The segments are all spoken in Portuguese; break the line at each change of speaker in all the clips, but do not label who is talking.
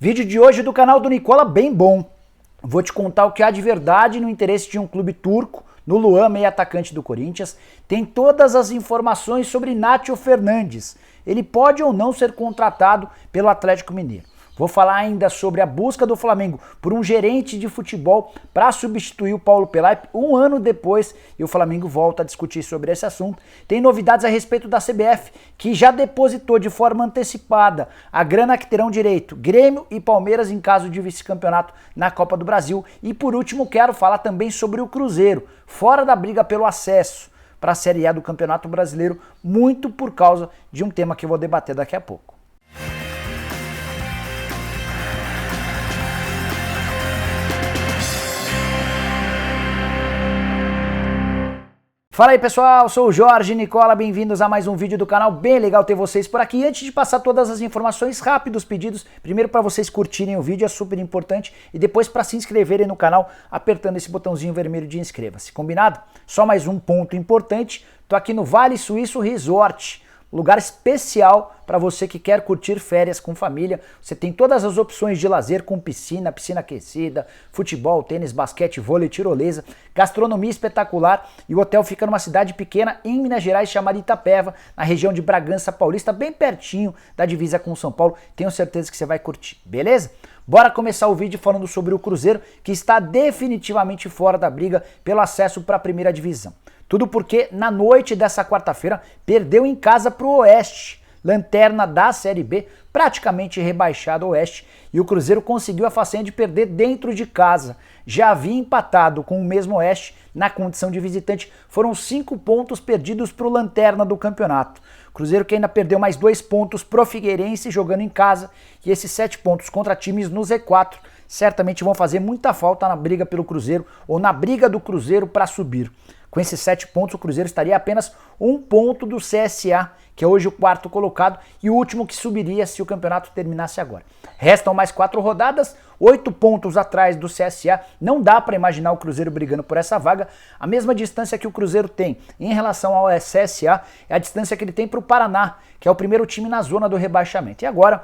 Vídeo de hoje do canal do Nicola bem bom. Vou te contar o que há de verdade no interesse de um clube turco, no Luan, meio atacante do Corinthians. Tem todas as informações sobre Nacho Fernandes. Ele pode ou não ser contratado pelo Atlético Mineiro. Vou falar ainda sobre a busca do Flamengo por um gerente de futebol para substituir o Paulo Pelaip um ano depois, e o Flamengo volta a discutir sobre esse assunto. Tem novidades a respeito da CBF, que já depositou de forma antecipada a grana que terão direito Grêmio e Palmeiras em caso de vice-campeonato na Copa do Brasil. E por último, quero falar também sobre o Cruzeiro, fora da briga pelo acesso para a Série A do Campeonato Brasileiro, muito por causa de um tema que eu vou debater daqui a pouco. Fala aí pessoal, sou o Jorge Nicola, bem-vindos a mais um vídeo do canal, bem legal ter vocês por aqui. Antes de passar todas as informações, rápidos pedidos, primeiro para vocês curtirem o vídeo, é super importante, e depois para se inscreverem no canal, apertando esse botãozinho vermelho de inscreva-se, combinado? Só mais um ponto importante, tô aqui no Vale Suíço Resort, lugar especial para você que quer curtir férias com família. Você tem todas as opções de lazer com piscina, piscina aquecida, futebol, tênis, basquete, vôlei, tirolesa, gastronomia espetacular, e o hotel fica numa cidade pequena em Minas Gerais chamada Itapeva, na região de Bragança Paulista, bem pertinho da divisa com São Paulo. Tenho certeza que você vai curtir, beleza? Bora começar o vídeo falando sobre o Cruzeiro, que está definitivamente fora da briga pelo acesso para a primeira divisão. Tudo porque na noite dessa quarta-feira perdeu em casa para o Oeste, lanterna da Série B, praticamente rebaixado ao Oeste, e o Cruzeiro conseguiu a façanha de perder dentro de casa. Já havia empatado com o mesmo Oeste na condição de visitante, foram 5 pontos perdidos para o lanterna do campeonato. Cruzeiro que ainda perdeu mais 2 pontos pro Figueirense jogando em casa, e esses 7 pontos contra times no Z4 certamente vão fazer muita falta na briga pelo Cruzeiro, ou na briga do Cruzeiro para subir. Com esses 7 pontos, o Cruzeiro estaria a apenas 1 ponto do CSA, que é hoje o 4º colocado e o último que subiria se o campeonato terminasse agora. Restam mais 4 rodadas, 8 pontos atrás do CSA. Não dá para imaginar o Cruzeiro brigando por essa vaga. A mesma distância que o Cruzeiro tem em relação ao CSA é a distância que ele tem para o Paraná, que é o primeiro time na zona do rebaixamento. E agora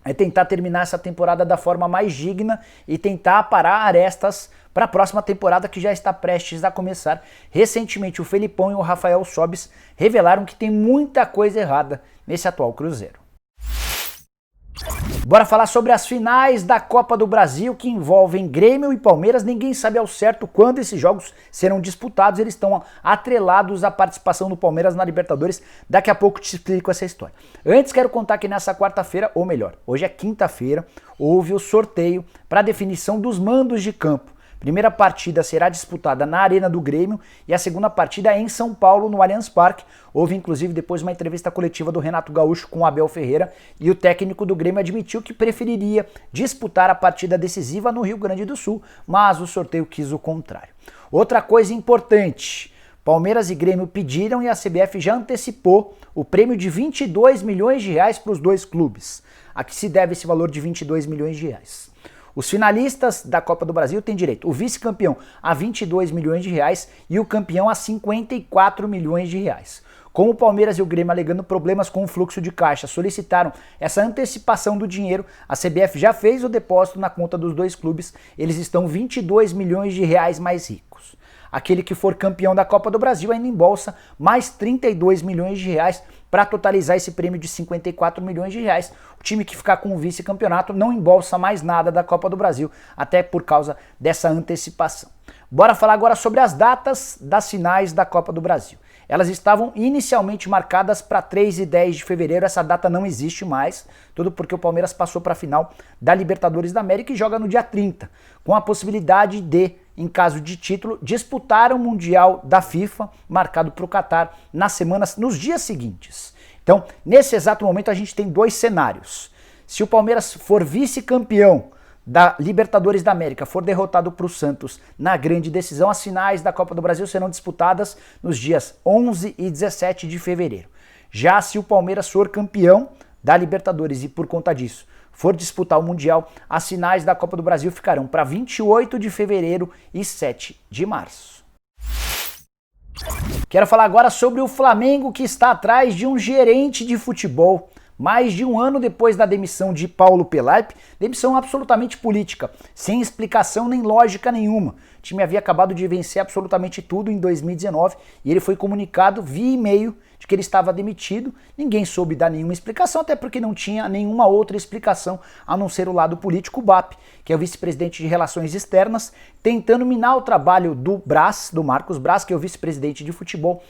é tentar terminar essa temporada da forma mais digna e tentar parar arestas para a próxima temporada que já está prestes a começar. Recentemente o Felipão e o Rafael Sobis revelaram que tem muita coisa errada nesse atual Cruzeiro. Bora falar sobre as finais da Copa do Brasil que envolvem Grêmio e Palmeiras. Ninguém sabe ao certo quando esses jogos serão disputados, eles estão atrelados à participação do Palmeiras na Libertadores. Daqui a pouco te explico essa história. Antes quero contar que nessa quarta-feira, ou melhor, hoje é quinta-feira, houve o sorteio para definição dos mandos de campo. Primeira partida será disputada na Arena do Grêmio e a segunda partida é em São Paulo, no Allianz Parque. Houve inclusive depois uma entrevista coletiva do Renato Gaúcho com o Abel Ferreira, e o técnico do Grêmio admitiu que preferiria disputar a partida decisiva no Rio Grande do Sul, mas o sorteio quis o contrário. Outra coisa importante: Palmeiras e Grêmio pediram e a CBF já antecipou o prêmio de 22 milhões de reais para os dois clubes. A que se deve esse valor de 22 milhões de reais? Os finalistas da Copa do Brasil têm direito, o vice-campeão a 22 milhões de reais e o campeão a 54 milhões de reais. Como o Palmeiras e o Grêmio, alegando problemas com o fluxo de caixa, solicitaram essa antecipação do dinheiro, a CBF já fez o depósito na conta dos dois clubes, eles estão 22 milhões de reais mais ricos. Aquele que for campeão da Copa do Brasil ainda embolsa mais 32 milhões de reais para totalizar esse prêmio de 54 milhões de reais. O time que ficar com o vice-campeonato não embolsa mais nada da Copa do Brasil, até por causa dessa antecipação. Bora falar agora sobre as datas das finais da Copa do Brasil. Elas estavam inicialmente marcadas para 3 e 10 de fevereiro, essa data não existe mais, tudo porque o Palmeiras passou para a final da Libertadores da América e joga no dia 30, com a possibilidade de, em caso de título, disputar o Mundial da FIFA, marcado para o Catar, nos dias seguintes. Então, nesse exato momento, a gente tem 2 cenários. Se o Palmeiras for vice-campeão da Libertadores da América, for derrotado para o Santos na grande decisão, as finais da Copa do Brasil serão disputadas nos dias 11 e 17 de fevereiro. Já se o Palmeiras for campeão da Libertadores e por conta disso for disputar o Mundial, as finais da Copa do Brasil ficarão para 28 de fevereiro e 7 de março. Quero falar agora sobre o Flamengo, que está atrás de um gerente de futebol mais de um ano depois da demissão de Paulo Pelaip, demissão absolutamente política, sem explicação nem lógica nenhuma. O time havia acabado de vencer absolutamente tudo em 2019 e ele foi comunicado via e-mail de que ele estava demitido. Ninguém soube dar nenhuma explicação, até porque não tinha nenhuma outra explicação a não ser o lado político. O BAP, que é o vice-presidente de Relações Externas, tentando minar o trabalho do Braz, do Marcos Braz, que é o vice-presidente de futebol,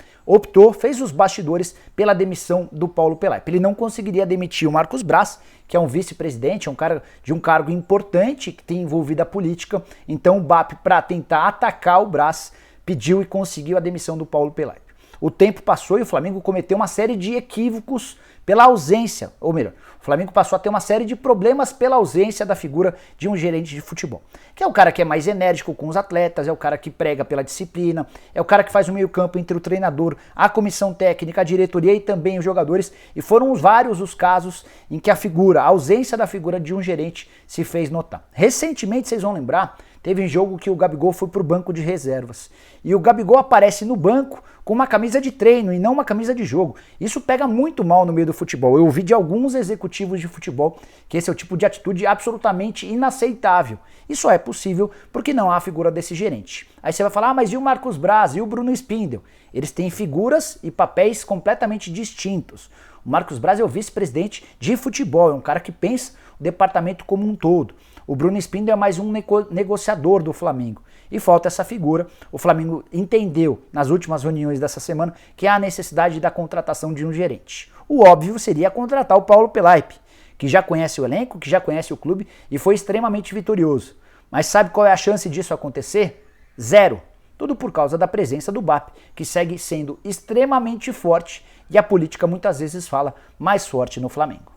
fez os bastidores pela demissão do Paulo Pelaip. Ele não conseguiria demitir o Marcos Braz, que é um vice-presidente, é um cara de um cargo importante que tem envolvido a política. Então o BAP, para tentar atacar o Braz, pediu e conseguiu a demissão do Paulo Pelaip. O tempo passou e o Flamengo cometeu uma série de equívocos pela ausência, ou melhor, o Flamengo passou a ter uma série de problemas pela ausência da figura de um gerente de futebol, que é o cara que é mais enérgico com os atletas, é o cara que prega pela disciplina, é o cara que faz o meio-campo entre o treinador, a comissão técnica, a diretoria e também os jogadores, e foram vários os casos em que a ausência da figura de um gerente se fez notar. Recentemente, vocês vão lembrar, teve um jogo que o Gabigol foi pro banco de reservas. E o Gabigol aparece no banco com uma camisa de treino e não uma camisa de jogo. Isso pega muito mal no meio do futebol. Eu ouvi de alguns executivos de futebol que esse é o tipo de atitude absolutamente inaceitável. Isso é possível porque não há a figura desse gerente. Aí você vai falar, mas e o Marcos Braz e o Bruno Spindel? Eles têm figuras e papéis completamente distintos. O Marcos Braz é o vice-presidente de futebol, é um cara que pensa o departamento como um todo. O Bruno Spindel é mais um negociador do Flamengo. E falta essa figura. O Flamengo entendeu nas últimas reuniões dessa semana que há a necessidade da contratação de um gerente. O óbvio seria contratar o Paulo Pelaip, que já conhece o elenco, que já conhece o clube e foi extremamente vitorioso. Mas sabe qual é a chance disso acontecer? Zero. Tudo por causa da presença do BAP, que segue sendo extremamente forte e a política muitas vezes fala mais forte no Flamengo.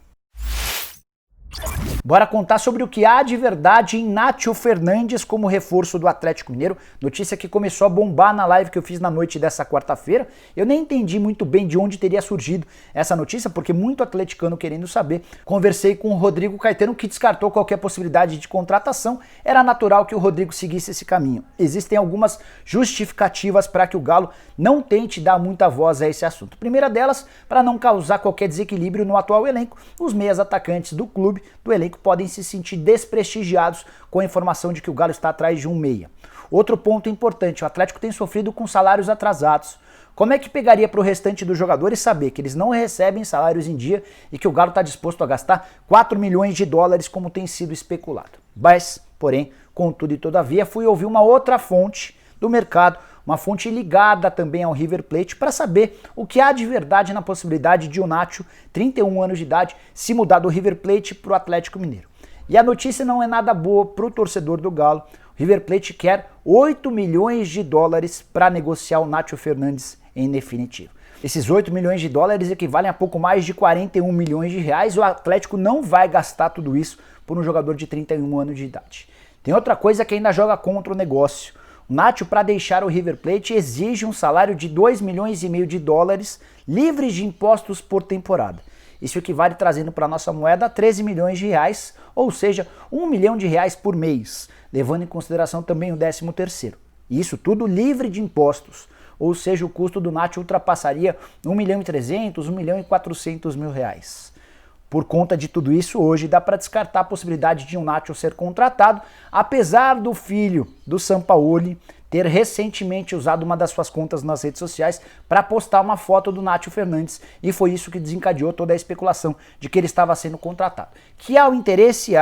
Bora contar sobre o que há de verdade em Nátio Fernandes como reforço do Atlético Mineiro. Notícia que começou a bombar na live que eu fiz na noite dessa quarta-feira. Eu nem entendi muito bem de onde teria surgido essa notícia, porque muito atleticano querendo saber. Conversei com o Rodrigo Caetano, que descartou qualquer possibilidade de contratação. Era natural que o Rodrigo seguisse esse caminho. Existem algumas justificativas para que o Galo não tente dar muita voz a esse assunto. Primeira delas, para não causar qualquer desequilíbrio no atual elenco, os meias atacantes do clube, do elenco, podem se sentir desprestigiados com a informação de que o Galo está atrás de um meia. Outro ponto importante, o Atlético tem sofrido com salários atrasados. Como é que pegaria para o restante dos jogadores saber que eles não recebem salários em dia e que o Galo está disposto a gastar 4 milhões de dólares como tem sido especulado? Mas, porém, contudo e todavia, fui ouvir uma outra fonte do mercado, uma fonte ligada também ao River Plate, para saber o que há de verdade na possibilidade de o Nacho, 31 anos de idade, se mudar do River Plate para o Atlético Mineiro. E a notícia não é nada boa para o torcedor do Galo. O River Plate quer 8 milhões de dólares para negociar o Nátio Fernandes em definitivo. Esses 8 milhões de dólares equivalem a pouco mais de 41 milhões de reais. O Atlético não vai gastar tudo isso por um jogador de 31 anos de idade. Tem outra coisa que ainda joga contra o negócio. O Nátio, para deixar o River Plate, exige um salário de 2 milhões e meio de dólares livres de impostos por temporada. Isso equivale, trazendo para a nossa moeda, a 13 milhões de reais, ou seja, 1 milhão de reais por mês, levando em consideração também o 13º. Isso tudo livre de impostos, ou seja, o custo do Nátio ultrapassaria 1 milhão e 300, 1 milhão e 400 mil reais. Por conta de tudo isso, hoje dá para descartar a possibilidade de um Nátio ser contratado, apesar do filho do Sampaoli ter recentemente usado uma das suas contas nas redes sociais para postar uma foto do Nátio Fernandes, e foi isso que desencadeou toda a especulação de que ele estava sendo contratado. Que há o interesse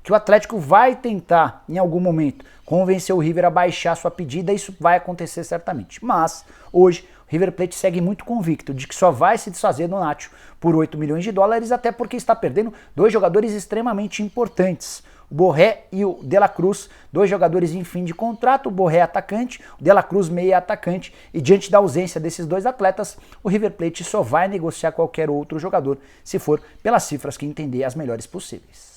que o Atlético vai tentar, em algum momento, convencer o River a baixar sua pedida, isso vai acontecer certamente. Mas, hoje, o River Plate segue muito convicto de que só vai se desfazer do Nátio por 8 milhões de dólares, até porque está perdendo dois jogadores extremamente importantes. O Borré e o De La Cruz, dois jogadores em fim de contrato, o Borré atacante, o De La Cruz meia atacante, e diante da ausência desses dois atletas, o River Plate só vai negociar qualquer outro jogador, se for pelas cifras que entender as melhores possíveis.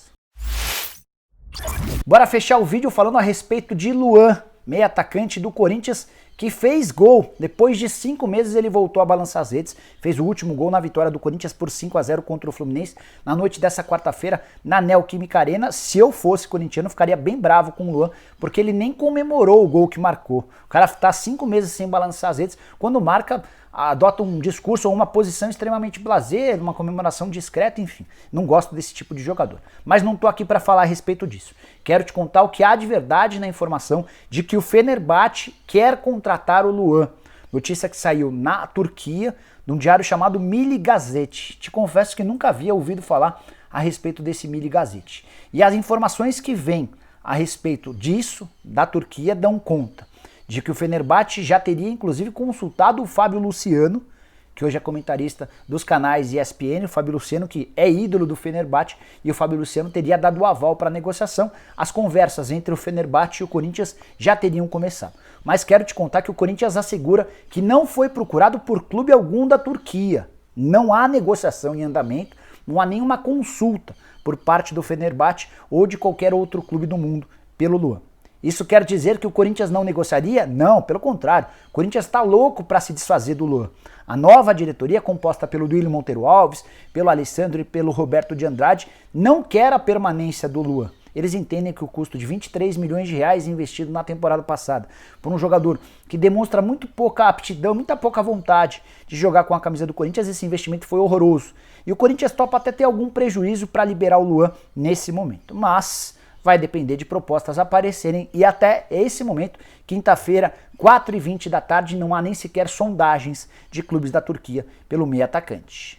Bora fechar o vídeo falando a respeito de Luan, meia atacante do Corinthians, que fez gol. Depois de 5 meses ele voltou a balançar as redes, fez o último gol na vitória do Corinthians por 5-0 contra o Fluminense na noite dessa quarta-feira na Neoquímica Arena. Se eu fosse corintiano, ficaria bem bravo com o Luan, porque ele nem comemorou o gol que marcou. O cara tá 5 meses sem balançar as redes, quando marca, adota um discurso ou uma posição extremamente blasé, uma comemoração discreta, enfim. Não gosto desse tipo de jogador. Mas não tô aqui para falar a respeito disso. Quero te contar o que há de verdade na informação de que o Fenerbahçe quer contratar o Luan. Notícia que saiu na Turquia, num diário chamado Milli Gazete. Te confesso que nunca havia ouvido falar a respeito desse Milli Gazete. E as informações que vêm a respeito disso, da Turquia, dão conta de que o Fenerbahçe já teria inclusive consultado o Fábio Luciano, que hoje é comentarista dos canais ESPN, o Fábio Luciano que é ídolo do Fenerbahçe, e o Fábio Luciano teria dado o aval para a negociação. As conversas entre o Fenerbahçe e o Corinthians já teriam começado. Mas quero te contar que o Corinthians assegura que não foi procurado por clube algum da Turquia. Não há negociação em andamento, não há nenhuma consulta por parte do Fenerbahçe ou de qualquer outro clube do mundo pelo Luan. Isso quer dizer que o Corinthians não negociaria? Não, pelo contrário. O Corinthians está louco para se desfazer do Luan. A nova diretoria, composta pelo Duílio Monteiro Alves, pelo Alessandro e pelo Roberto de Andrade, não quer a permanência do Luan. Eles entendem que o custo de 23 milhões de reais investido na temporada passada por um jogador que demonstra muito pouca aptidão, muita pouca vontade de jogar com a camisa do Corinthians, esse investimento foi horroroso. E o Corinthians topa até ter algum prejuízo para liberar o Luan nesse momento. Mas vai depender de propostas aparecerem e até esse momento, quinta-feira, 4h20 da tarde, não há nem sequer sondagens de clubes da Turquia pelo meio atacante.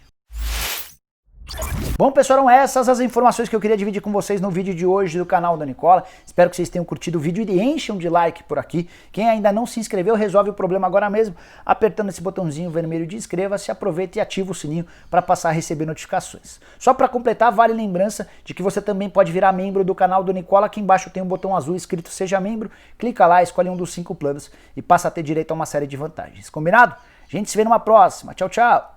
Bom, pessoal, eram essas as informações que eu queria dividir com vocês no vídeo de hoje do canal da Nicola. Espero que vocês tenham curtido o vídeo e enchem de like por aqui. Quem ainda não se inscreveu, resolve o problema agora mesmo, apertando esse botãozinho vermelho de inscreva-se, aproveita e ativa o sininho para passar a receber notificações. Só para completar, vale lembrança de que você também pode virar membro do canal do Nicola. Aqui embaixo tem um botão azul escrito Seja Membro, clica lá, escolhe um dos 5 planos e passa a ter direito a uma série de vantagens. Combinado? A gente se vê numa próxima. Tchau, tchau!